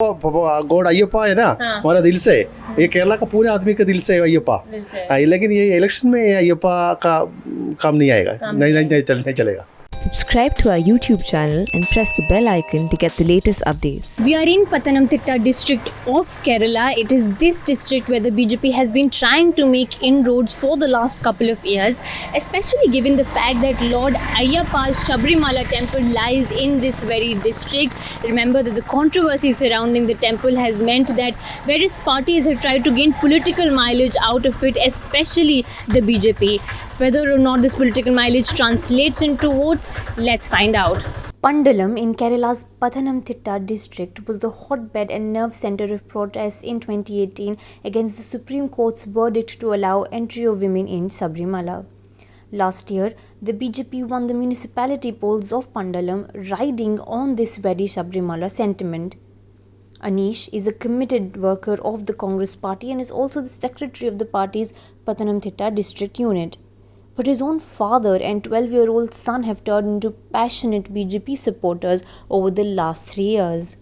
God Ayyappa है ना, हमारा दिल से, ये केरला का पूरे आदमी का दिल से है अय्यप्पा। लेकिन ये इलेक्शन में अय्यप्पा का काम नहीं आएगा, नहीं चलेगा। Subscribe to our YouTube channel and press the bell icon to get the latest updates. We are in Pathanamthitta district of Kerala. It is this district where the BJP has been trying to make inroads for the last couple of years, especially given the fact that Lord Ayyappa's Sabrimala temple lies in this very district. Remember that the controversy surrounding the temple has meant that various parties have tried to gain political mileage out of it, especially the BJP. Whether or not this political mileage translates into votes, let's find out. Pandalam in Kerala's Pathanamthitta district was the hotbed and nerve center of protests in 2018 against the Supreme Court's verdict to allow entry of women in Sabrimala. Last year, the BJP won the municipality polls of Pandalam, riding on this very Sabrimala sentiment. Anish is a committed worker of the Congress party and is also the secretary of the party's Pathanamthitta district unit. But his own father and 12-year-old son have turned into passionate BJP supporters over the last 3 years.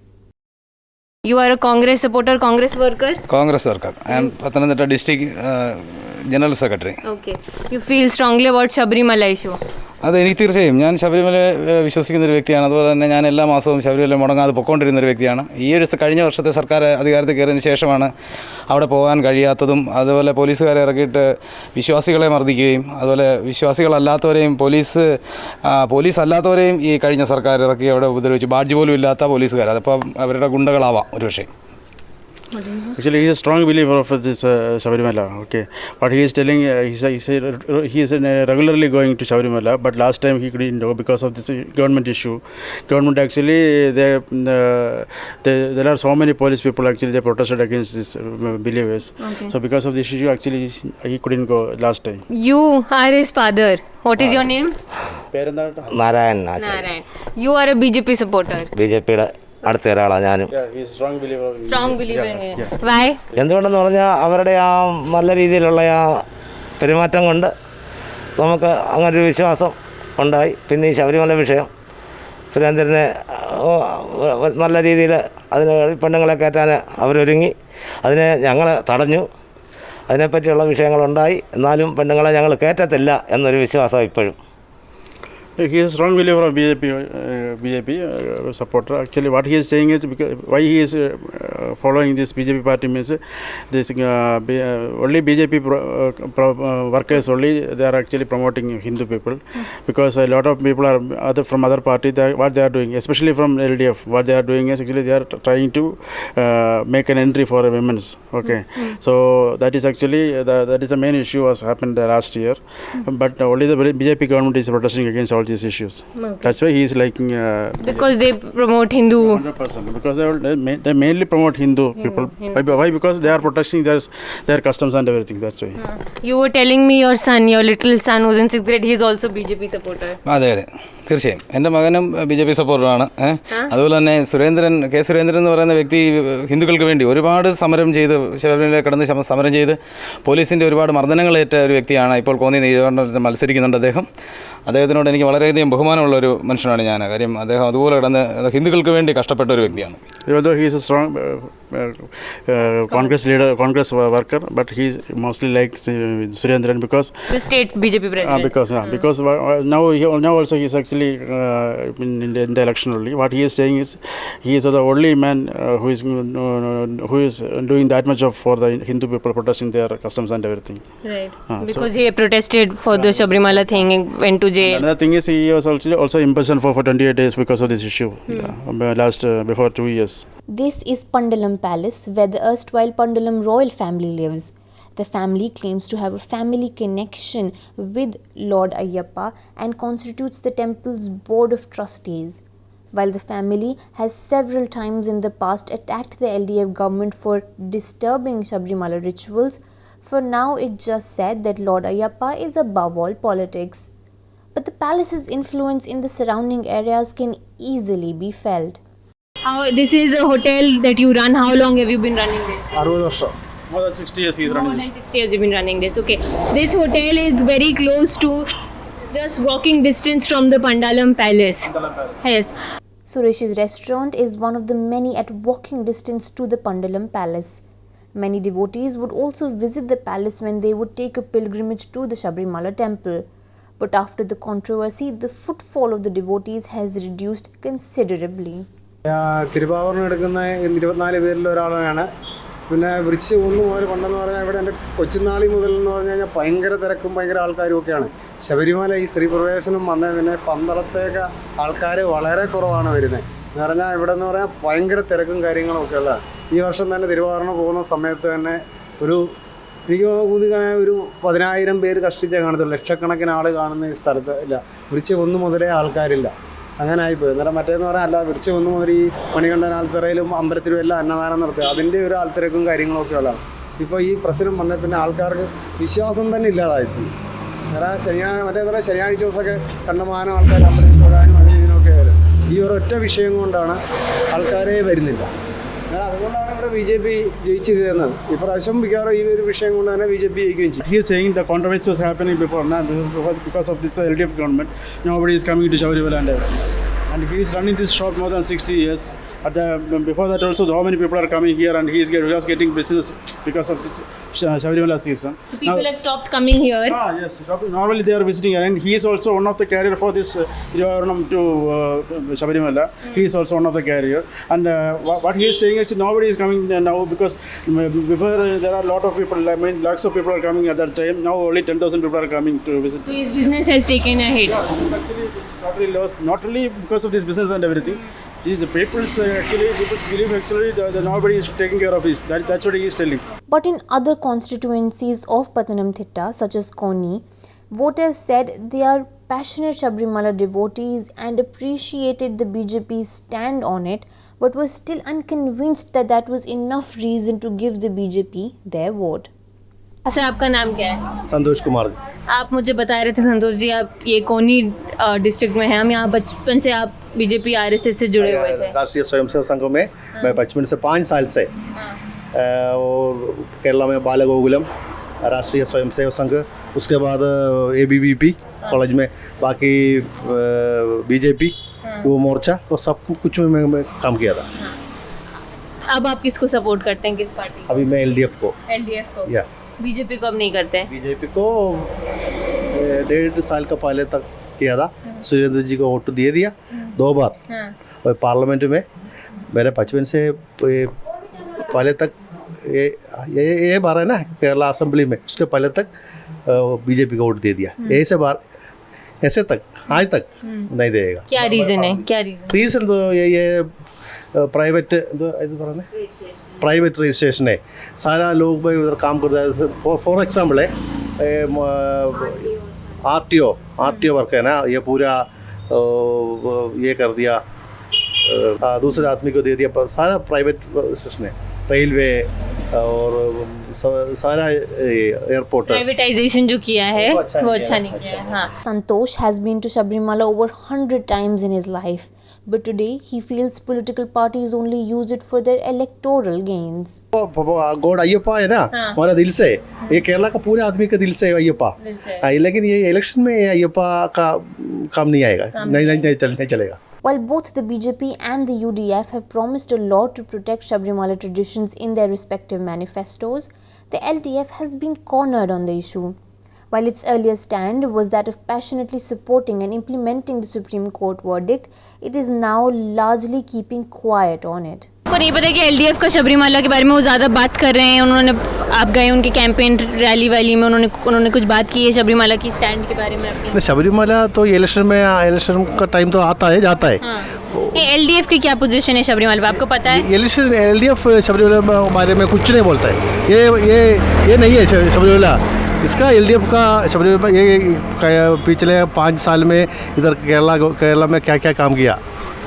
You are a Congress supporter, Congress worker? Congress worker. I am Pathanamthitta district general secretary. Okay. You feel strongly about Sabrimala issue? അത് എനിക്ക് തീർച്ചയായും ഞാൻ ശബരിമല വിശ്വസിക്കുന്നൊരു വ്യക്തിയാണ്. അതുപോലെ തന്നെ ഞാൻ എല്ലാ മാസവും ശബരിമല മുടങ്ങാതെ പൊയ്ക്കൊണ്ടിരുന്നൊരു വ്യക്തിയാണ്. ഈ ഒരു കഴിഞ്ഞ വർഷത്തെ സർക്കാർ അധികാരത്തിൽ കയറിയതിന് ശേഷമാണ് അവിടെ പോകാൻ കഴിയാത്തതും അതുപോലെ പോലീസുകാരെ ഇറക്കിയിട്ട് വിശ്വാസികളെ മർദ്ദിക്കുകയും അതുപോലെ വിശ്വാസികളല്ലാത്തവരെയും പോലീസ് അല്ലാത്തവരെയും ഈ കഴിഞ്ഞ സർക്കാർ ഇറക്കി അവിടെ ഉപദ്രവിച്ച് ബാഡ്ജ് പോലും ഇല്ലാത്ത പോലീസുകാർ, അതപ്പോൾ അവരുടെ ഗുണ്ടകളാവാം ഒരുപക്ഷേ. Actually, he is a strong believer of this Sabrimala. Okay, but he is telling he is regularly going to Sabrimala. But last time he couldn't go because of this government issue. Government actually there are so many police people actually they protested against this believers. Okay. So because of this issue, actually he couldn't go last time. You are his father. What is your name? Narayan. You are a BJP supporter. BJP അടുത്ത ഒരാളാണ് ഞാനും. Strong believer. Why? എന്തുകൊണ്ടെന്ന് പറഞ്ഞാൽ അവരുടെ ആ നല്ല രീതിയിലുള്ള ആ പെരുമാറ്റം കൊണ്ട് നമുക്ക് അങ്ങനൊരു വിശ്വാസം ഉണ്ടായി. പിന്നെ ഈ ശബരിമല വിഷയം സുരേന്ദ്രനെ നല്ല രീതിയിൽ അതിന് പെണ്ണുങ്ങളെ കയറ്റാൻ അവരൊരുങ്ങി, അതിനെ ഞങ്ങൾ തടഞ്ഞു. അതിനെപ്പറ്റിയുള്ള വിഷയങ്ങളുണ്ടായി. എന്നാലും പെണ്ണുങ്ങളെ ഞങ്ങൾ കയറ്റത്തില്ല എന്നൊരു വിശ്വാസം ഇപ്പോഴും. He is a strong believer of BJP supporter. Actually, what he is saying is because why he is following this BJP party means this only BJP workers only they are actually promoting Hindu people, because a lot of people are from other parties. What they are doing, especially from LDF, what they are doing is actually they are trying to make an entry for women's. Okay, so that is actually that is the main issue was happened last year, but only the BJP government is protesting against all these issues. Okay. That's why he is liking because they promote Hindu 100%, because they mainly promote Hindu people. Why? Because they are protecting their customs and everything. That's why. You were telling me your little son who's in 6th grade, he is also BJP supporter. അതെ തീർച്ചയായും എൻ്റെ മകനും BJP സപ്പോർട്ടറാണ്. അതുപോലെ തന്നെ K Surendran എന്ന് പറയുന്ന വ്യക്തി ഹിന്ദുക്കൾക്ക് വേണ്ടി ഒരുപാട് സമരം ചെയ്ത് ശബരിമലയിൽ കിടന്ന് സമരം ചെയ്ത് പോലീസിൻ്റെ ഒരുപാട് മർദ്ദനങ്ങളേറ്റ ഒരു വ്യക്തിയാണ്. ഇപ്പോൾ കോന്നി നിയോജകമണ്ഡലത്തിൽ മത്സരിക്കുന്നുണ്ട് അദ്ദേഹത്തിനോട് എനിക്ക് വളരെയധികം ബഹുമാനമുള്ള ഒരു മനുഷ്യനാണ് ഞാൻ. കാര്യം അദ്ദേഹം അതുപോലെ കിടന്ന് ഹിന്ദുക്കൾക്ക് വേണ്ടി കഷ്ടപ്പെട്ട ഒരു വ്യക്തിയാണ്. Although he is a strong Congress leader, Congress worker, but he is mostly like Surendran because the state BJP president. Because now also he is actually in the election only. What he is saying is he is the only man who is doing that much for the Hindu people, protesting their customs and everything. Right. Because he protested for the Sabrimala thing and went to jail. Another thing is he was also imprisoned for 28 days because of this issue. Before 2 years. This is Pandalam Palace, where the erstwhile Pandalam royal family lives. The family claims to have a family connection with Lord Ayyappa and constitutes the temple's board of trustees. While the family has several times in the past attacked the LDF government for disturbing Sabrimala rituals, for now it just said that Lord Ayyappa is above all politics. But the palace's influence in the surrounding areas can easily be felt. This is a hotel that you run. How long have you been running this? 60 വർഷം. More than 60 years he is running. More than 60 years you've been running this. Okay. This hotel is very close to just walking distance from the Pandalam Palace. Yes. Suresh's restaurant is one of the many at walking distance to the Pandalam Palace. Many devotees would also visit the palace when they would take a pilgrimage to the Sabrimala temple. But after the controversy, the footfall of the devotees has reduced considerably. തിരുവാഭരണം എടുക്കുന്ന 24 പേരിൽ ഒരാളാണ്. പിന്നെ വൃശ്ചി 1 മുതൽ പണ്ടെന്ന് പറഞ്ഞാൽ ഇവിടെ എൻ്റെ കൊച്ചുനാളി മുതൽ എന്ന് പറഞ്ഞു കഴിഞ്ഞാൽ ഭയങ്കര തിരക്കും ഭയങ്കര ആൾക്കാരും ഒക്കെയാണ്. ശബരിമല ഈ സ്ത്രീ പ്രവേശനം വന്ന പിന്നെ പന്തളത്തേക്ക് ആൾക്കാർ വളരെ കുറവാണ് വരുന്നത്. എന്ന് പറഞ്ഞാൽ ഇവിടെ എന്ന് പറഞ്ഞാൽ ഭയങ്കര തിരക്കും കാര്യങ്ങളും ഒക്കെ ഉള്ള. ഈ വർഷം തന്നെ തിരുവാഭരണം പോകുന്ന സമയത്ത് തന്നെ എനിക്ക് ഒരു 10,000 പേര് കഷ്ടിച്ചേ കാണത്തുള്ളൂ. ലക്ഷക്കണക്കിന് ആൾ കാണുന്ന ഈ സ്ഥലത്ത് ഇല്ല. വൃശ്ചി 1 മുതലേ ആൾക്കാരില്ല. അങ്ങനെ ആയിപ്പോയി. അന്നേരം മറ്റേന്ന് പറഞ്ഞാൽ അല്ല വൃശ്ചി 1 മുതൽ ഈ മണികണ്ഠൻ ആൽത്തറയിലും അമ്പലത്തിലും എല്ലാം അന്നദാനം നടത്തുക. അതിൻ്റെ ഒരു ആൾത്തിരക്കും കാര്യങ്ങളൊക്കെ ഉള്ളതാണ്. ഇപ്പോൾ ഈ പ്രശ്നം വന്ന പിന്നെ ആൾക്കാർക്ക് വിശ്വാസം തന്നെ ഇല്ലാതായിപ്പോയി. അന്നേരം ശനിയാഴ്ച ദിവസമൊക്കെ കണ്ടമാനം ആൾക്കാർ അമ്പലത്തിൽ തൊഴാനും അതിനും ഇതിനൊക്കെ വരും. ഈ ഒരൊറ്റ വിഷയം കൊണ്ടാണ് ആൾക്കാരെ വരുന്നില്ല. അതുകൊണ്ടാണ് ഇവിടെ BJP ജയിച്ചു കയറുന്നത്. ഇപ്രാവശ്യം മിക്കവാറും ഈ ഒരു വിഷയം കൊണ്ട് തന്നെ BJP ജയിക്കുകയും ചെയ്യും. He is saying the controversy was happening before, not because of this LDF government. Nobody is coming to Shabarimala and everything. And he is running this shop more than 60 years. Before that also, how many people are coming here and he is getting business because of this Shabarimala season. So people have stopped coming here. Yes. Normally they are visiting here, and he is also one of the carrier for this Thiruvaranam to Shabarimala. He is also one of the carrier. And what he is saying is nobody is coming now because before there are a lot of people. I mean, lakhs of people are coming at that time. Now only 10,000 people are coming to visit. So his business has taken a hit. This is actually totally lost. Not really because of this business and everything. See, the people's believe actually that nobody is taking care of this. That's what he is telling. But in other constituencies of Pathanamthitta, such as Konni, voters said they are passionate Sabrimala devotees and appreciated the BJP's stand on it, but were still unconvinced that that was enough reason to give the BJP their vote. Sir आपका नाम क्या है? संतोष कुमार। आप मुझे बता रहे थे संतोष जी, आप ये कोनी डिस्ट्रिक्ट में हैं, हम यहाँ बचपन से आप बीजेपी RSS से जुड़े हुए थे। राष्ट्रीय स्वयंसेवक संघ में मैं बचपन से 5 साल से और केरला में बालगोकुलम राष्ट्रीय स्वयंसेवक संघ, उसके बाद ABVP कॉलेज में, बाकी BJP युवा मोर्चा तो सब कुछ में मैं काम किया था। अब आप किसको सपोर्ट करते हैं, किस पार्टी को? अभी मैं LDF को। LDF को? या बीजेपी को अब नहीं करते हैं? बीजेपी को 1.5 साल का पहले तक किया था। सुरेंद्र जी को वोट दे दिया 2 बार। और पार्लियामेंट में मेरे बचपन से पहले तक ये बार है ना केरला असेंबली में, उसके पहले तक बीजेपी को वोट दे दिया। ऐसे तक आज तक नहीं देगा। क्या रीज़न है? क्या रीज़न तो ये प्राइवेट रजिस्ट्रेशन है। सारा लोग भाई उधर काम करता है। फॉर एग्जाम्पल है RTO वर्क है ना, ये पूरा ये कर दिया, दूसरे आदमी को दे दिया। सारा प्राइवेट रजिस्ट्रेशन है। रेलवे और सारा एयरपोर्ट प्राइवेटाइजेशन जो किया है वो अच्छा नहीं किया है। हाँ। Santosh has been to Sabrimala over 100 times in his life, but today he feels political parties only use it for their electoral gains. God Ayyappa है ना, हमारा दिल से, ये केरला का पूरे आदमी का दिल से अय्यप्पा। लेकिन ये इलेक्शन में अय्यप्पा का काम नहीं आएगा, नहीं चलेगा। While both the BJP and the UDF have promised a lot to protect Sabrimala traditions in their respective manifestos, the LDF has been cornered on the issue. While its earlier stand was that of passionately supporting and implementing the Supreme Court verdict, it is now largely keeping quiet on it. आपको नहीं पता कि LDF का शबरीमाला के बारे में वो ज़्यादा बात कर रहे हैं? उन्होंने, आप गए उनकी कैंपेन रैली में, उन्होंने कुछ बात की है शबरीमाला की स्टैंड के बारे में आपने? शबरीमाला तो इलेक्शन का टाइम तो आता है जाता है। LDF की क्या पोजीशन है शबरीमाला पे, आपको पता है? LDF शबरीमाला के बारे में कुछ नहीं बोलता है। ये नहीं है शबरीमाला इसका। LDF का शबरीमाला ये पिछले 5 साल में इधर केरला में क्या क्या काम किया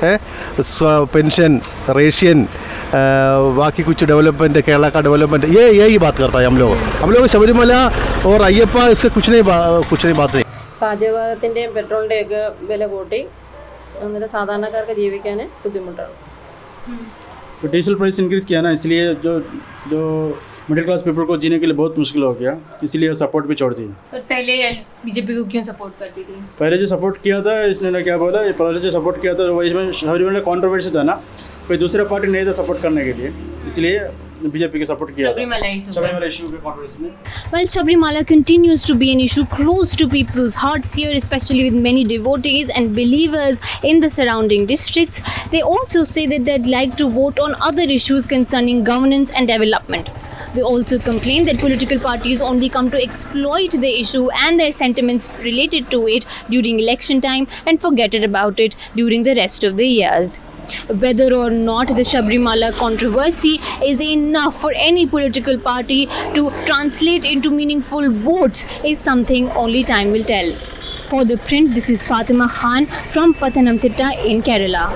है, पेंशन, रेशियन, बाकी कुछ डेवलपमेंट, केरला का डेवलपमेंट, यही बात करता है। हम लोग शबरीमाला और अय्यप्पा इसके कुछ नहीं बात नहीं। പാചകത്തിൻ്റെയും പെട്രോളിൻ്റെയൊക്കെ വില കൂട്ടി, അന്നേരം സാധാരണക്കാർക്ക് ജീവിക്കാൻ ബുദ്ധിമുട്ടാണ്। तो डीजल प्राइस इंक्रीज़ किया ना, इसलिए जो मिडिल क्लास पीपल को जीने के लिए बहुत मुश्किल हो गया, इसीलिए सपोर्ट भी छोड़ दी। तो पहले बीजेपी को क्यों सपोर्ट करती थी? पहले जो सपोर्ट किया था इसने क्या बोला, पहले जो सपोर्ट किया था वो इसमें शबरीमला कॉन्ट्रोवर्सी था ना, कोई दूसरा पार्टी नहीं था सपोर्ट करने के लिए, इसलिए बीजेपी के सपोर्ट किया था शबरीमला इशू के कॉन्ट्रोवर्सी में। Well, Sabrimala continues to be an issue close to people's hearts here, especially with many devotees and believers in the surrounding districts. They also say that they'd like to vote on other issues concerning governance and development. They also complain that political parties only come to exploit the issue and their sentiments related to it during election time and forget about it during the rest of the years. Whether or not the Sabrimala controversy is enough for any political party to translate into meaningful votes is something only time will tell. For The Print, this is Fatima Khan from Pathanamthitta in Kerala.